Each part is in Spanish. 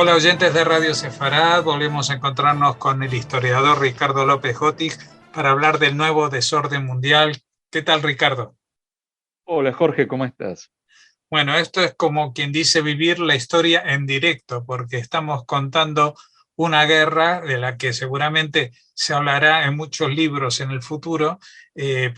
Hola oyentes de Radio Sefarad, volvemos a encontrarnos con el historiador Ricardo López Jotig para hablar del nuevo desorden mundial. ¿Qué tal, Ricardo? Hola Jorge, ¿cómo estás? Bueno, esto es como quien dice vivir la historia en directo, porque estamos contando una guerra de la que seguramente se hablará en muchos libros en el futuro,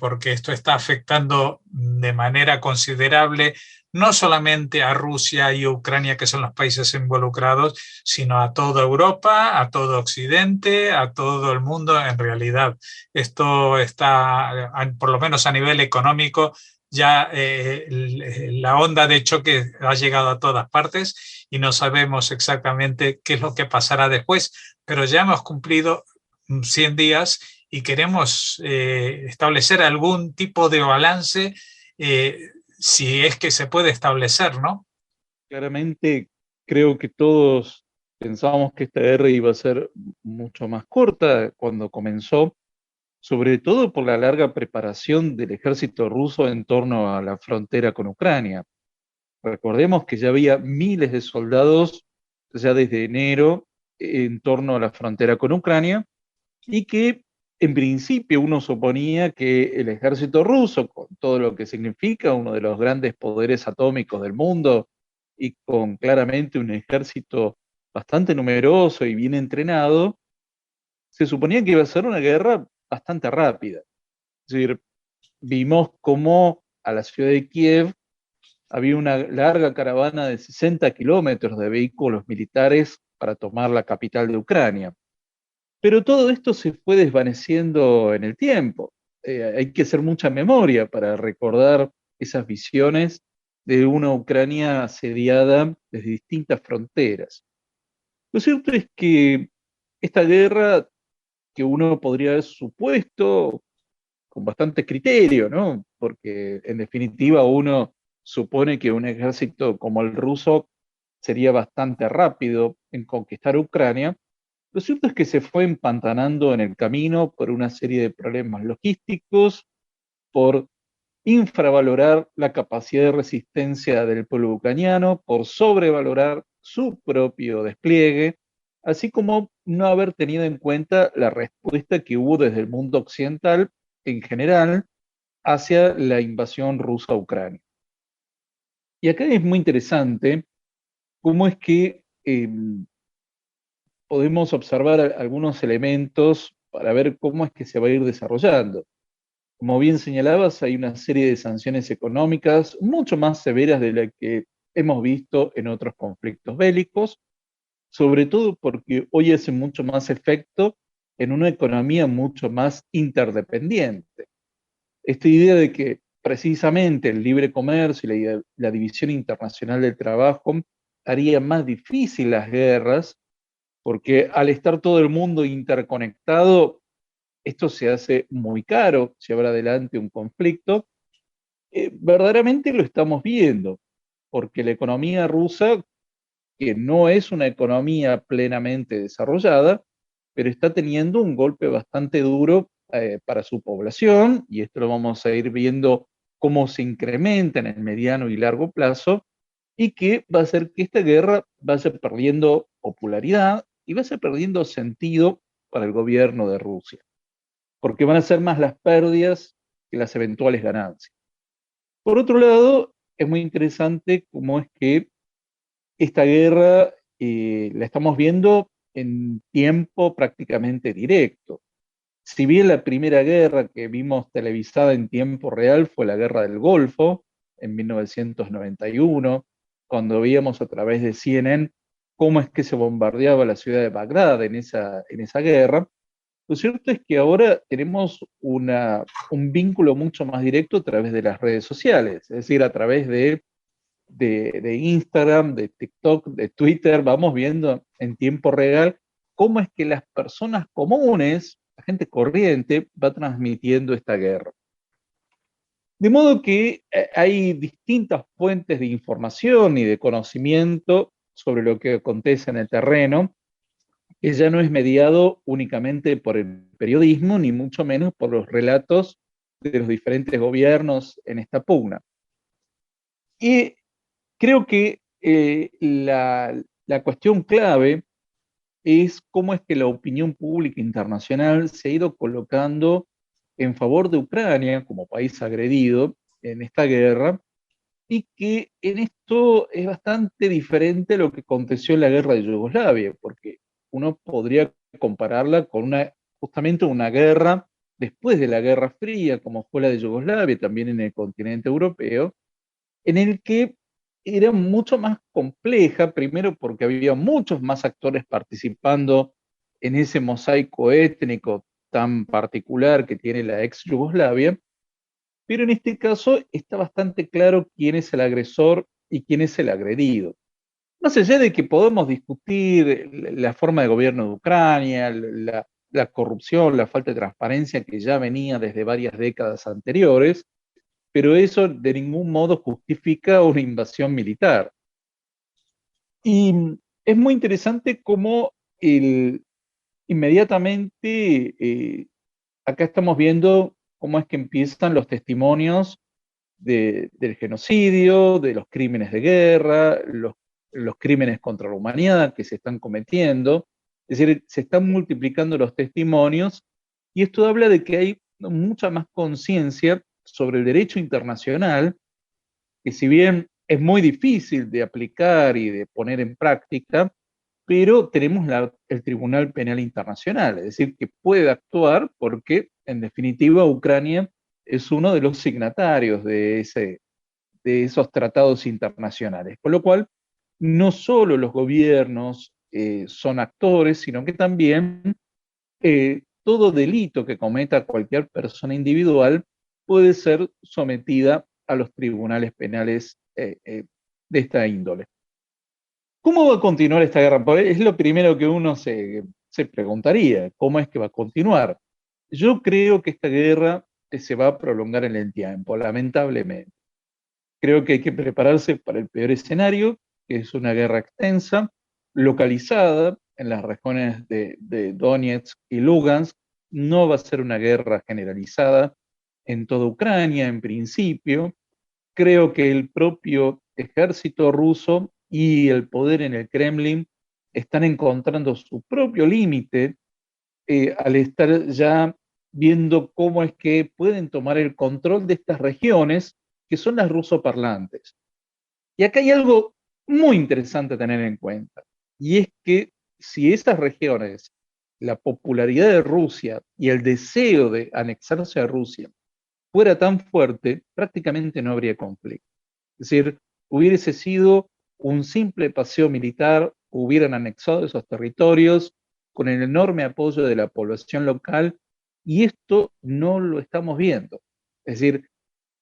porque esto está afectando de manera considerable no solamente a Rusia y Ucrania, que son los países involucrados, sino a toda Europa, a todo Occidente, a todo el mundo en realidad. Esto está, por lo menos a nivel económico, ya la onda de choque ha llegado a todas partes y no sabemos exactamente qué es lo que pasará después, pero ya hemos cumplido 100 días y queremos establecer algún tipo de balance, si es que se puede establecer, ¿no? Claramente creo que todos pensábamos que esta guerra iba a ser mucho más corta cuando comenzó, sobre todo por la larga preparación del ejército ruso en torno a la frontera con Ucrania. Recordemos que ya había miles de soldados ya desde enero en torno a la frontera con Ucrania y que en principio uno suponía que el ejército ruso, con todo lo que significa uno de los grandes poderes atómicos del mundo y con claramente un ejército bastante numeroso y bien entrenado, se suponía que iba a ser una guerra bastante rápida. Es decir, vimos cómo a la ciudad de Kiev había una larga caravana de 60 kilómetros de vehículos militares para tomar la capital de Ucrania. Pero todo esto se fue desvaneciendo en el tiempo. Hay que hacer mucha memoria para recordar esas visiones de una Ucrania asediada desde distintas fronteras. Lo cierto es que esta guerra, que uno podría haber supuesto con bastante criterio, ¿no? Porque en definitiva uno supone que un ejército como el ruso sería bastante rápido en conquistar Ucrania. Lo cierto es que se fue empantanando en el camino por una serie de problemas logísticos, por infravalorar la capacidad de resistencia del pueblo ucraniano, por sobrevalorar su propio despliegue, así como no haber tenido en cuenta la respuesta que hubo desde el mundo occidental en general hacia la invasión rusa a Ucrania. Y acá es muy interesante cómo es que podemos observar algunos elementos para ver cómo es que se va a ir desarrollando. Como bien señalabas, hay una serie de sanciones económicas mucho más severas de las que hemos visto en otros conflictos bélicos, sobre todo porque hoy hace mucho más efecto en una economía mucho más interdependiente. Esta idea de que precisamente el libre comercio y la división internacional del trabajo haría más difícil las guerras, porque al estar todo el mundo interconectado, esto se hace muy caro llevar adelante un conflicto. Verdaderamente lo estamos viendo, porque la economía rusa, que no es una economía plenamente desarrollada, pero está teniendo un golpe bastante duro para su población, y esto lo vamos a ir viendo cómo se incrementa en el mediano y largo plazo, y que va a hacer que esta guerra vaya perdiendo popularidad y vaya perdiendo sentido para el gobierno de Rusia, porque van a ser más las pérdidas que las eventuales ganancias. Por otro lado, es muy interesante cómo es que esta guerra la estamos viendo en tiempo prácticamente directo. Si bien la primera guerra que vimos televisada en tiempo real fue la Guerra del Golfo en 1991, cuando veíamos a través de CNN cómo es que se bombardeaba la ciudad de Bagdad en esa guerra, lo cierto es que ahora tenemos un vínculo mucho más directo a través de las redes sociales, es decir, a través de Instagram, de TikTok, de Twitter, vamos viendo en tiempo real cómo es que las personas comunes, la gente corriente, va transmitiendo esta guerra. De modo que hay distintas fuentes de información y de conocimiento sobre lo que acontece en el terreno, que ya no es mediado únicamente por el periodismo, ni mucho menos por los relatos de los diferentes gobiernos en esta pugna. Y creo que la cuestión clave es cómo es que la opinión pública internacional se ha ido colocando en favor de Ucrania como país agredido en esta guerra, y que en esto es bastante diferente a lo que aconteció en la guerra de Yugoslavia, porque uno podría compararla con justamente una guerra después de la Guerra Fría, como fue la de Yugoslavia, también en el continente europeo, en el que era mucho más compleja, primero porque había muchos más actores participando en ese mosaico étnico tan particular que tiene la ex Yugoslavia, pero en este caso está bastante claro quién es el agresor y quién es el agredido. Más allá de que podemos discutir la forma de gobierno de Ucrania, la corrupción, la falta de transparencia que ya venía desde varias décadas anteriores, pero eso de ningún modo justifica una invasión militar. Y es muy interesante cómo inmediatamente acá estamos viendo cómo es que empiezan los testimonios del genocidio, de los crímenes de guerra, los crímenes contra la humanidad que se están cometiendo. Es decir, se están multiplicando los testimonios y esto habla de que hay mucha más conciencia sobre el derecho internacional, que si bien es muy difícil de aplicar y de poner en práctica, pero tenemos el Tribunal Penal Internacional, es decir, que puede actuar porque, en definitiva, Ucrania es uno de los signatarios de esos tratados internacionales. Con lo cual, no solo los gobiernos son actores, sino que también todo delito que cometa cualquier persona individual puede ser sometida a los tribunales penales de esta índole. ¿Cómo va a continuar esta guerra? Porque es lo primero que uno se preguntaría, ¿cómo es que va a continuar? Yo creo que esta guerra se va a prolongar en el tiempo, lamentablemente. Creo que hay que prepararse para el peor escenario, que es una guerra extensa, localizada en las regiones de Donetsk y Lugansk. No va a ser una guerra generalizada en toda Ucrania, en principio. Creo que el propio ejército ruso y el poder en el Kremlin están encontrando su propio límite al estar ya viendo cómo es que pueden tomar el control de estas regiones que son las rusoparlantes. Y acá hay algo muy interesante a tener en cuenta, y es que si esas regiones, la popularidad de Rusia y el deseo de anexarse a Rusia fuera tan fuerte, prácticamente no habría conflicto. Es decir, hubiese sido un simple paseo militar, hubieran anexado esos territorios con el enorme apoyo de la población local, y esto no lo estamos viendo. Es decir,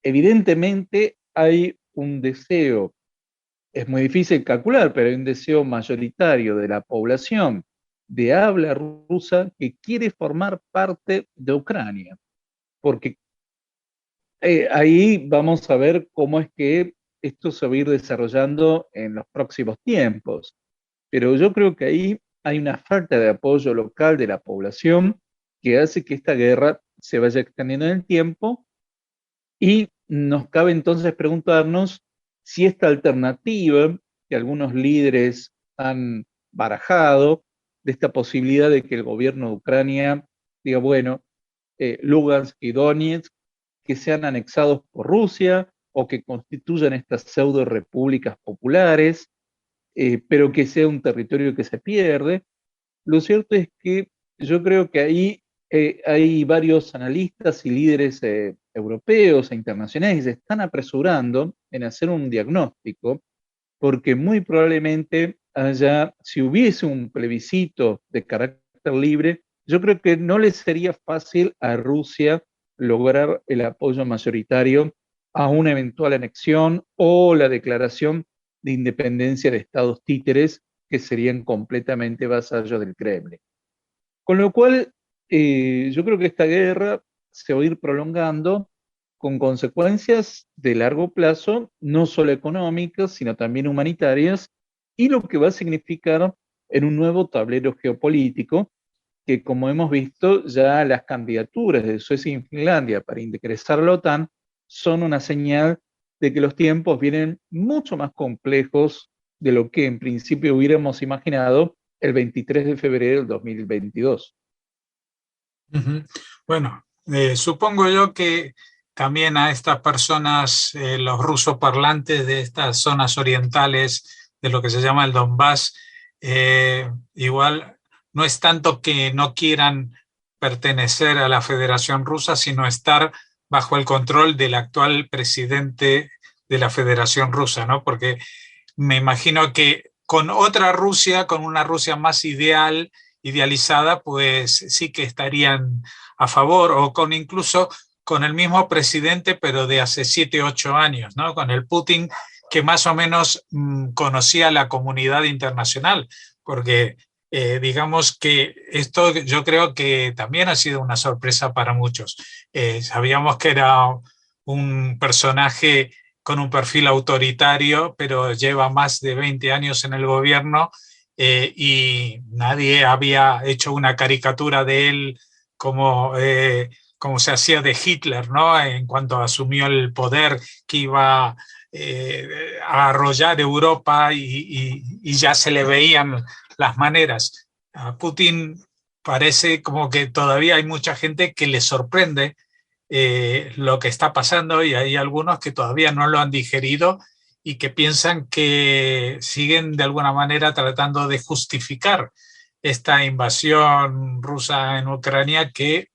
evidentemente hay un deseo, es muy difícil calcular, pero hay un deseo mayoritario de la población de habla rusa que quiere formar parte de Ucrania, porque ahí vamos a ver cómo es que esto se va a ir desarrollando en los próximos tiempos. Pero yo creo que ahí hay una falta de apoyo local de la población que hace que esta guerra se vaya extendiendo en el tiempo, y nos cabe entonces preguntarnos si esta alternativa que algunos líderes han barajado, de esta posibilidad de que el gobierno de Ucrania diga, bueno, Lugansk y Donetsk, que sean anexados por Rusia o que constituyan estas pseudo repúblicas populares, pero que sea un territorio que se pierde. Lo cierto es que yo creo que ahí hay varios analistas y líderes europeos e internacionales que se están apresurando en hacer un diagnóstico, porque muy probablemente si hubiese un plebiscito de carácter libre, yo creo que no le sería fácil a Rusia lograr el apoyo mayoritario a una eventual anexión o la declaración de independencia de estados títeres que serían completamente vasallos del Kremlin. Con lo cual, yo creo que esta guerra se va a ir prolongando con consecuencias de largo plazo, no solo económicas, sino también humanitarias, y lo que va a significar en un nuevo tablero geopolítico, que como hemos visto, ya las candidaturas de Suecia y Finlandia para ingresar a la OTAN son una señal de que los tiempos vienen mucho más complejos de lo que en principio hubiéramos imaginado el 23 de febrero del 2022. Bueno, supongo yo que también a estas personas, los rusoparlantes de estas zonas orientales, de lo que se llama el Donbass, igual no es tanto que no quieran pertenecer a la Federación Rusa, sino estar bajo el control del actual presidente de la Federación Rusa, ¿no? Porque me imagino que con otra Rusia, con una Rusia más idealizada, pues sí que estarían a favor, o con incluso con el mismo presidente, pero de hace 7, 8 años, ¿no? Con el Putin que más o menos conocía la comunidad internacional, porque digamos que esto yo creo que también ha sido una sorpresa para muchos. Sabíamos que era un personaje con un perfil autoritario, pero lleva más de 20 años en el gobierno y nadie había hecho una caricatura de él como se hacía de Hitler, ¿no? En cuanto asumió el poder, que iba a arrollar Europa y ya se le veían las maneras. A Putin parece como que todavía hay mucha gente que le sorprende lo que está pasando y hay algunos que todavía no lo han digerido y que piensan que siguen de alguna manera tratando de justificar esta invasión rusa en Ucrania que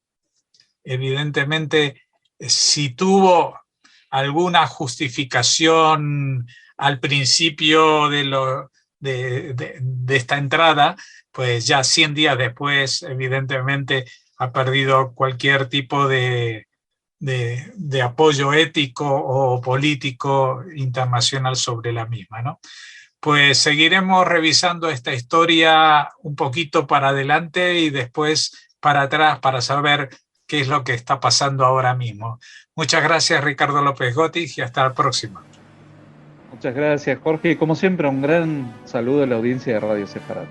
evidentemente si tuvo alguna justificación al principio de esta entrada, pues ya 100 días después evidentemente ha perdido cualquier tipo de apoyo ético o político internacional sobre la misma, ¿no? Pues seguiremos revisando esta historia un poquito para adelante y después para atrás para saber qué es lo que está pasando ahora mismo. Muchas gracias, Ricardo López Gotti, y hasta la próxima. Muchas gracias, Jorge. Como siempre, un gran saludo a la audiencia de Radio Sefarad.